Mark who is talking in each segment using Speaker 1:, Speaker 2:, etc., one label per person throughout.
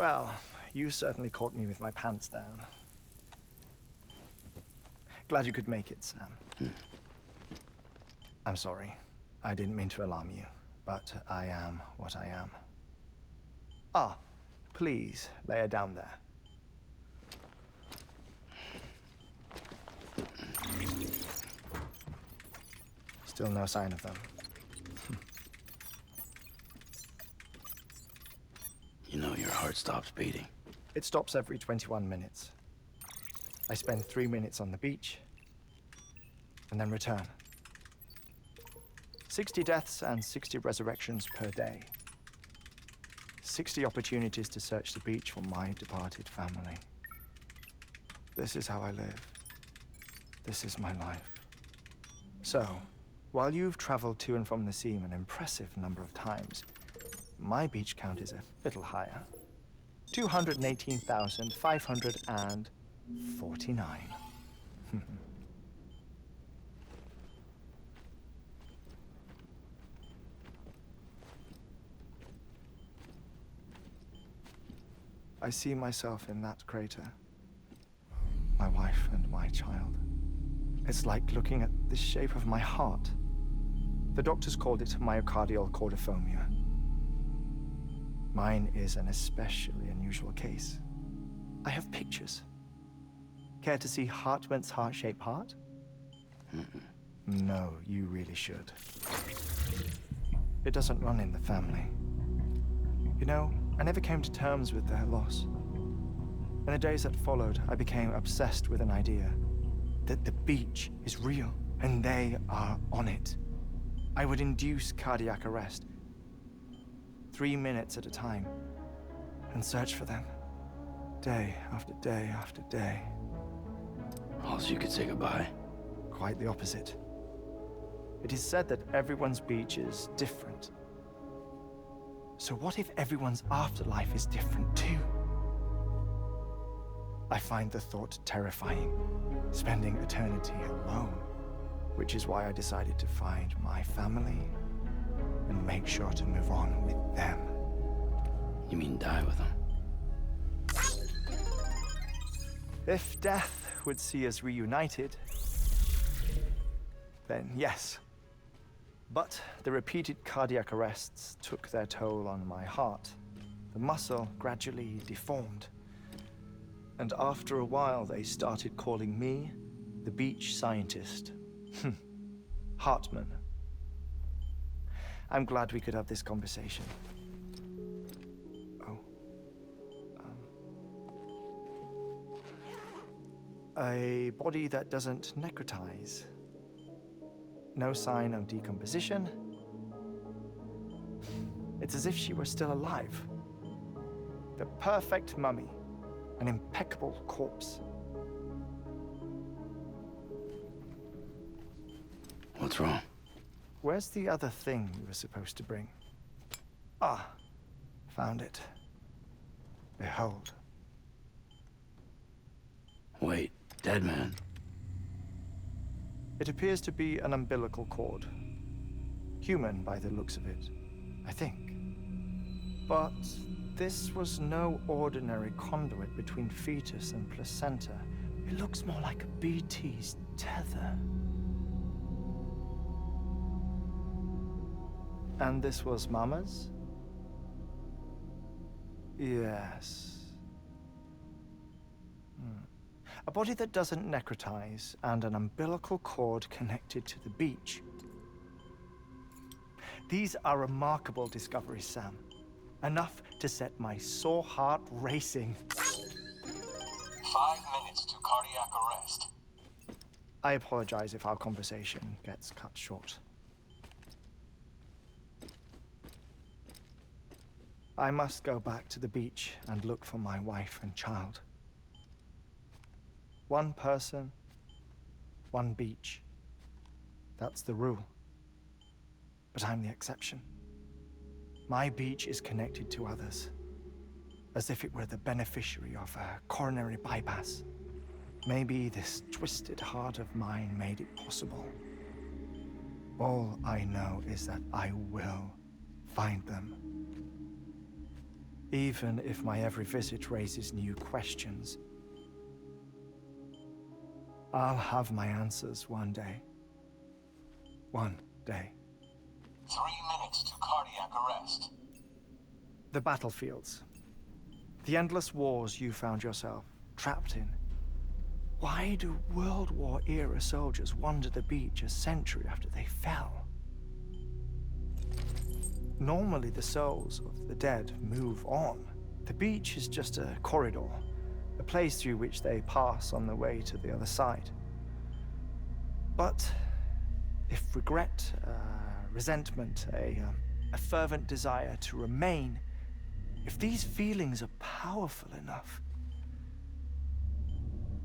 Speaker 1: Well, you certainly caught me with my pants down. Glad you could make it, Sam. I'm sorry. I didn't mean to alarm you, but I am what I am. Ah, please lay her down there. Still no sign of them.
Speaker 2: You know your heart stops beating.
Speaker 1: It stops every 21 minutes. I spend 3 minutes on the beach, and then return. 60 deaths and 60 resurrections per day. 60 opportunities to search the beach for my departed family. This is how I live. This is my life. So, while you've traveled to and from the sea an impressive number of times, my beach count is a little higher. 218,549. I see myself in that crater. My wife and my child. It's like looking at the shape of my heart. The doctors called it myocardial cordiformia. Mine is an especially unusual case. I have pictures. Care to see Hartmann's heart-shaped heart? No, you really should. It doesn't run in the family. You know, I never came to terms with their loss. In the days that followed, I became obsessed with an idea that the beach is real and they are on it. I would induce cardiac arrest, 3 minutes at a time, and search for them, day after day after day.
Speaker 2: Also, you could say goodbye.
Speaker 1: Quite the opposite. It is said that everyone's beach is different. So what if everyone's afterlife is different too? I find the thought terrifying, spending eternity alone, which is why I decided to find my family and make sure to move on with them.
Speaker 2: You mean die with them?
Speaker 1: If death would see us reunited, then yes. But the repeated cardiac arrests took their toll on my heart. The muscle gradually deformed. And after a while, they started calling me the beach scientist. Hartmann. I'm glad we could have this conversation. Oh. A body that doesn't necrotize. No sign of decomposition. It's as if she were still alive. The perfect mummy. An impeccable corpse.
Speaker 2: What's wrong?
Speaker 1: Where's the other thing you were supposed to bring? Ah, found it. Behold.
Speaker 2: Wait, dead man.
Speaker 1: It appears to be an umbilical cord. Human by the looks of it, I think. But this was no ordinary conduit between fetus and placenta. It looks more like a BT's tether. And this was Mama's? Yes. A body that doesn't necrotize and an umbilical cord connected to the beach. These are remarkable discoveries, Sam. Enough to set my sore heart racing.
Speaker 3: 5 minutes to cardiac arrest.
Speaker 1: I apologize if our conversation gets cut short. I must go back to the beach and look for my wife and child. One person, one beach. That's the rule. But I'm the exception. My beach is connected to others, as if it were the beneficiary of a coronary bypass. Maybe this twisted heart of mine made it possible. All I know is that I will find them. even if my every visit raises new questions. I'll have my answers one day. One day.
Speaker 3: 3 minutes to cardiac arrest.
Speaker 1: The battlefields. The endless wars you found yourself trapped in. Why do World War-era soldiers wander the beach a century after they fell? Normally, the souls of the dead move on. The beach is just a corridor, a place through which they pass on the way to the other side. But if regret, resentment, a fervent desire to remain, if these feelings are powerful enough,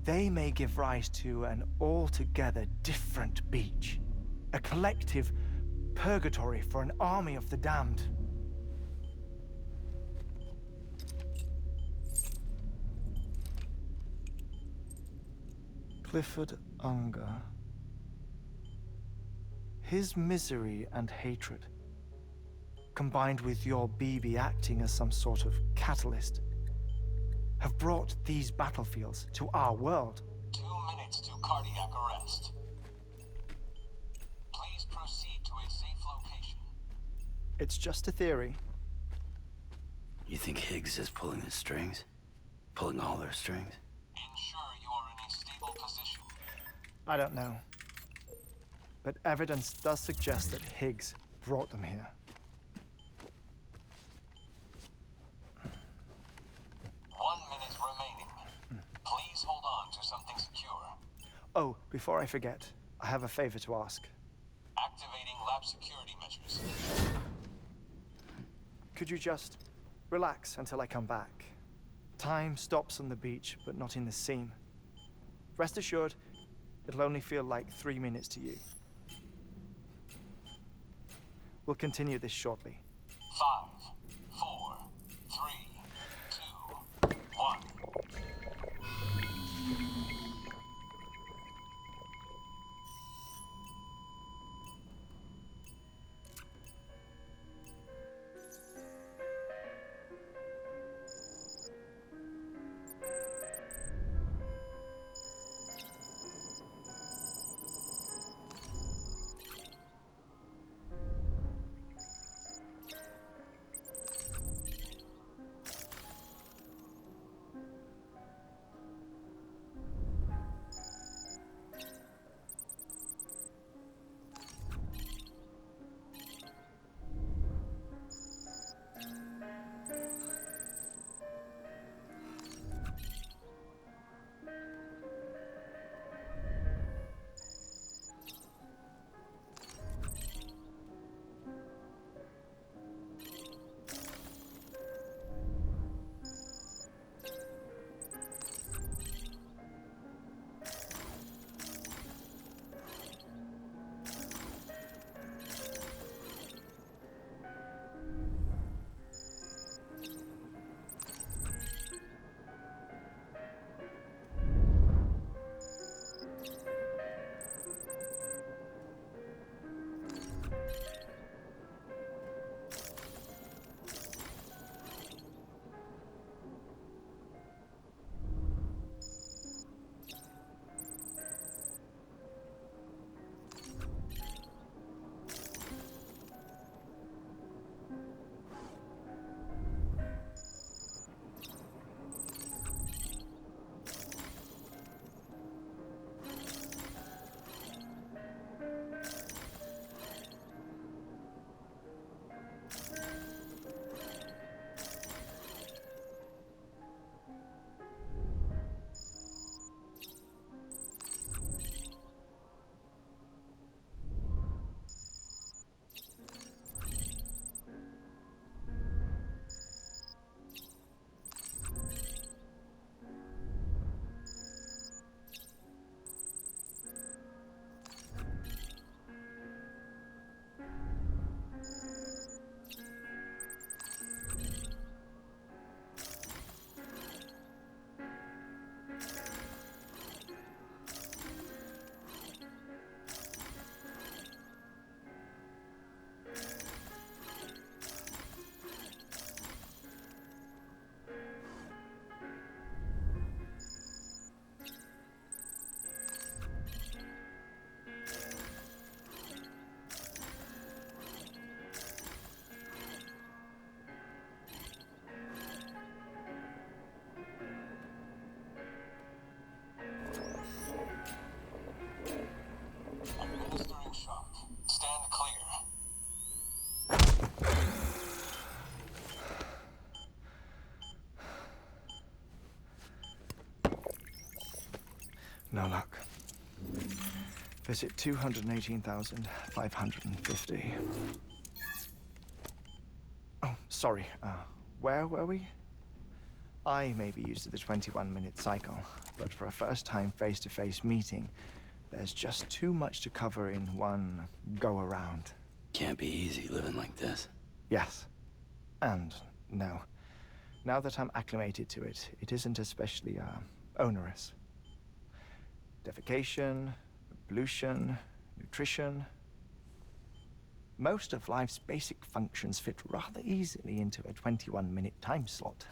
Speaker 1: they may give rise to an altogether different beach, a collective purgatory for an army of the damned. Clifford Unger. His misery and hatred, combined with your BB acting as some sort of catalyst, have brought these battlefields to our world.
Speaker 3: 2 minutes to cardiac arrest. Please proceed to a safe location.
Speaker 1: It's just a theory.
Speaker 2: You think Higgs is pulling the strings? Pulling all their strings?
Speaker 3: Ensure you are in a stable position.
Speaker 1: I don't know. But evidence does suggest that Higgs brought them here.
Speaker 3: 1 minute remaining. Please hold on to something secure.
Speaker 1: Oh, before I forget, I have a favor to ask.
Speaker 3: Activating lab security measures.
Speaker 1: Could you just relax until I come back? Time stops on the beach, but not in the scene. Rest assured, it'll only feel like 3 minutes to you. We'll continue this shortly.
Speaker 3: 5, 4, 3, 2, 1.
Speaker 1: No luck. Visit 218,550. Oh, sorry. Where were we? I may be used to the 21-minute cycle, but for a first-time face-to-face meeting, there's just too much to cover in one go-around.
Speaker 2: Can't be easy living like this.
Speaker 1: Yes. And no. Now that I'm acclimated to it, it isn't especially, onerous. Defecation, pollution, nutrition. Most of life's basic functions fit rather easily into a 21-minute time slot.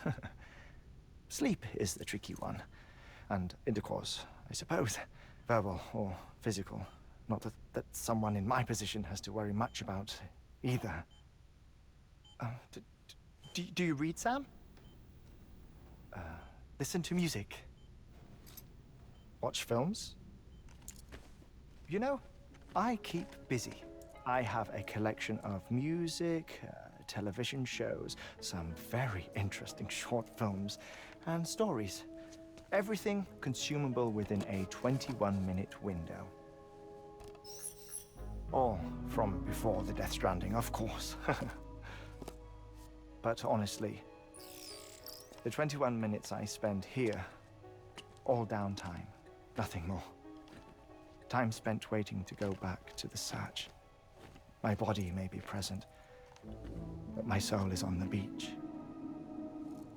Speaker 1: Sleep is the tricky one. And intercourse, I suppose. Verbal or physical. Not that someone in my position has to worry much about either. Do you read, Sam? Listen to music. Watch films. You know, I keep busy. I have a collection of music, television shows, some very interesting short films, and stories. Everything consumable within a 21-minute window. All from before the Death Stranding, of course. But honestly, the 21 minutes I spend here, all downtime, nothing more. Time spent waiting to go back to the search. My body may be present, but my soul is on the beach.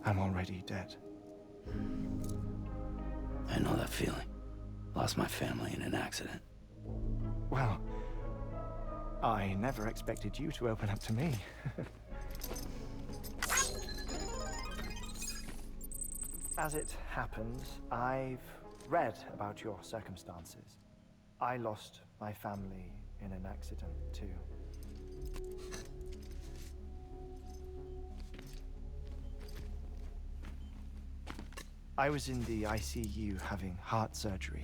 Speaker 1: I'm already dead.
Speaker 2: I know that feeling. Lost my family in an accident.
Speaker 1: Well, I never expected you to open up to me. As it happens, I've read about your circumstances. I lost my family in an accident, too. I was in the ICU having heart surgery,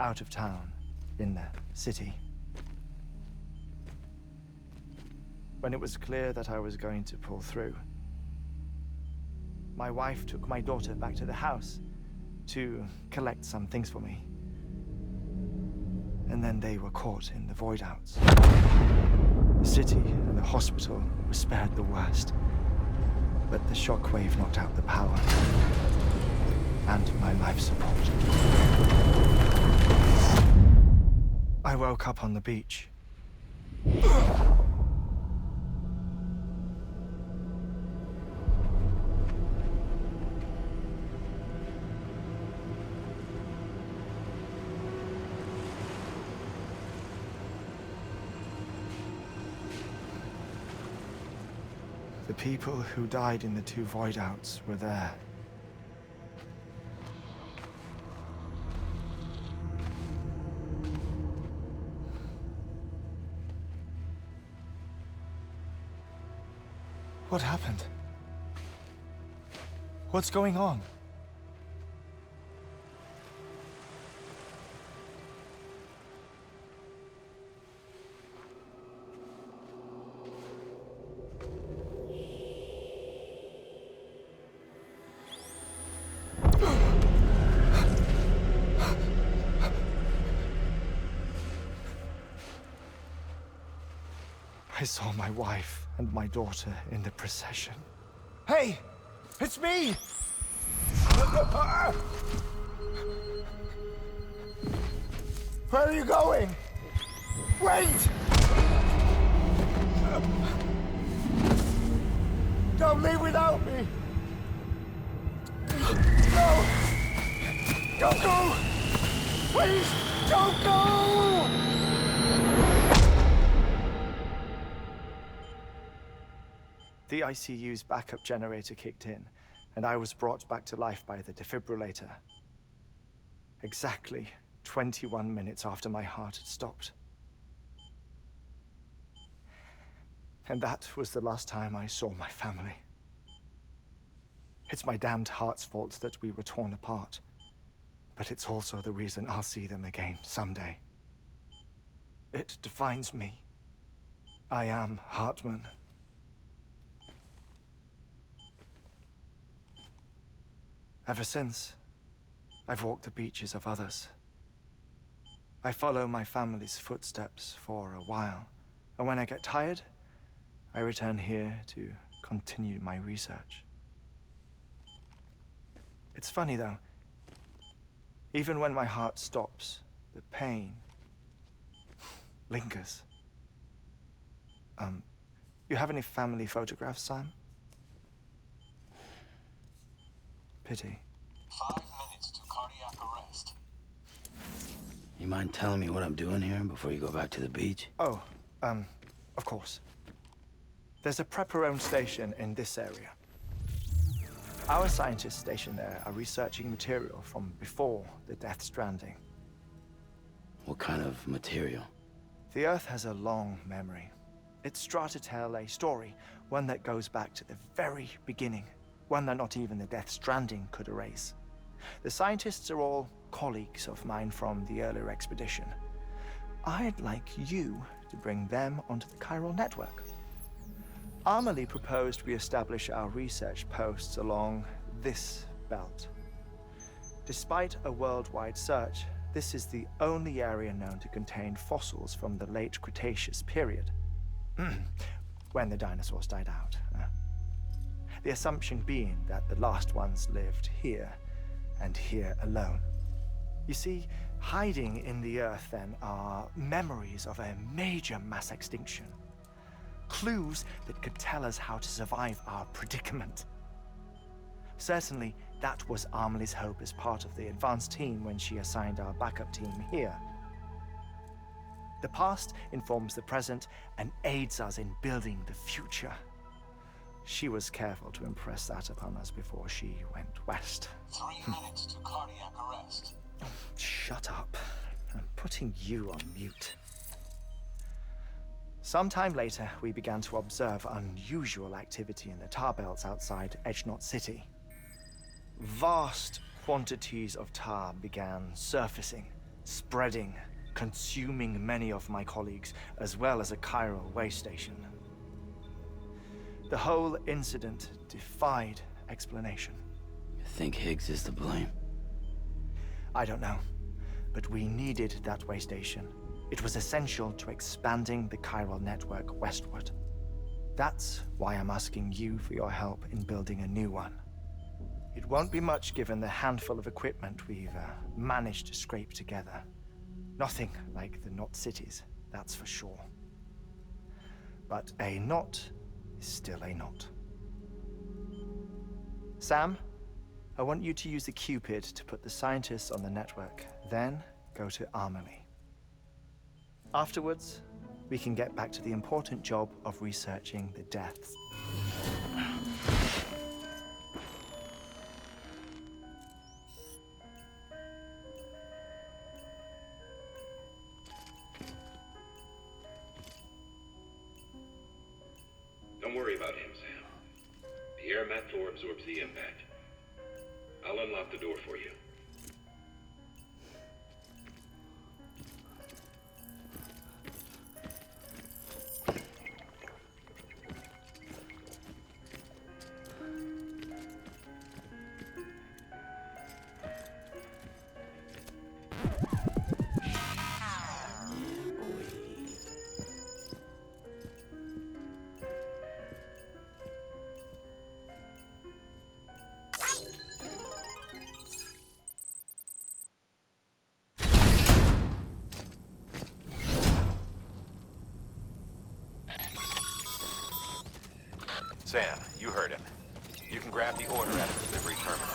Speaker 1: out of town, in the city. When it was clear that I was going to pull through, my wife took my daughter back to the house to collect some things for me. And then they were caught in the void outs. The city and the hospital were spared the worst, but the shockwave knocked out the power and my life support. I woke up on the beach. The people who died in the two void outs were there. What happened? What's going on? I saw my wife and my daughter in the procession. Hey! It's me! Where are you going? Wait! Don't leave without me! No! Don't go! Please, don't go! The ICU's backup generator kicked in, and I was brought back to life by the defibrillator. Exactly 21 minutes after my heart had stopped. And that was the last time I saw my family. It's my damned heart's fault that we were torn apart, but it's also the reason I'll see them again someday. It defines me. I am Hartman. Ever since, I've walked the beaches of others, I follow my family's footsteps for a while, and when I get tired, I return here to continue my research. It's funny though. Even when my heart stops, the pain lingers. You have any family photographs, Sam? Pity.
Speaker 3: 5 minutes to cardiac arrest.
Speaker 2: You mind telling me what I'm doing here before you go back to the beach?
Speaker 1: Oh, of course. There's a Prepper-owned station in this area. Our scientists stationed there are researching material from before the Death Stranding.
Speaker 2: What kind of material?
Speaker 1: The Earth has a long memory. It's trying to tell a story, one that goes back to the very beginning, one that not even the Death Stranding could erase. The scientists are all colleagues of mine from the earlier expedition. I'd like you to bring them onto the Chiral network. Amelie proposed we establish our research posts along this belt. Despite a worldwide search, this is the only area known to contain fossils from the late Cretaceous period, when the dinosaurs died out. The assumption being that the last ones lived here, and here alone. You see, hiding in the Earth then are memories of a major mass extinction. Clues that could tell us how to survive our predicament. Certainly, that was Amelie's hope as part of the advanced team when she assigned our backup team here. The past informs the present and aids us in building the future. She was careful to impress that upon us before she went west.
Speaker 3: 3 minutes to cardiac arrest.
Speaker 1: Shut up. I'm putting you on mute. Sometime later, we began to observe unusual activity in the tar belts outside Edgenot City. Vast quantities of tar began surfacing, spreading, consuming many of my colleagues, as well as a chiral way station. The whole incident defied explanation.
Speaker 2: You think Higgs is to blame?
Speaker 1: I don't know, but we needed that way station. It was essential to expanding the chiral network westward. That's why I'm asking you for your help in building a new one. It won't be much given the handful of equipment we've managed to scrape together. Nothing like the Knot cities, that's for sure. But a knot is still a knot. Sam, I want you to use the Cupid to put the scientists on the network, then go to Amelie. Afterwards, we can get back to the important job of researching the deaths.
Speaker 4: Don't worry about him, Sam. The air mat floor absorbs the impact. I'll unlock the door for you.
Speaker 5: Sam, you heard him. You can grab the order at the delivery terminal.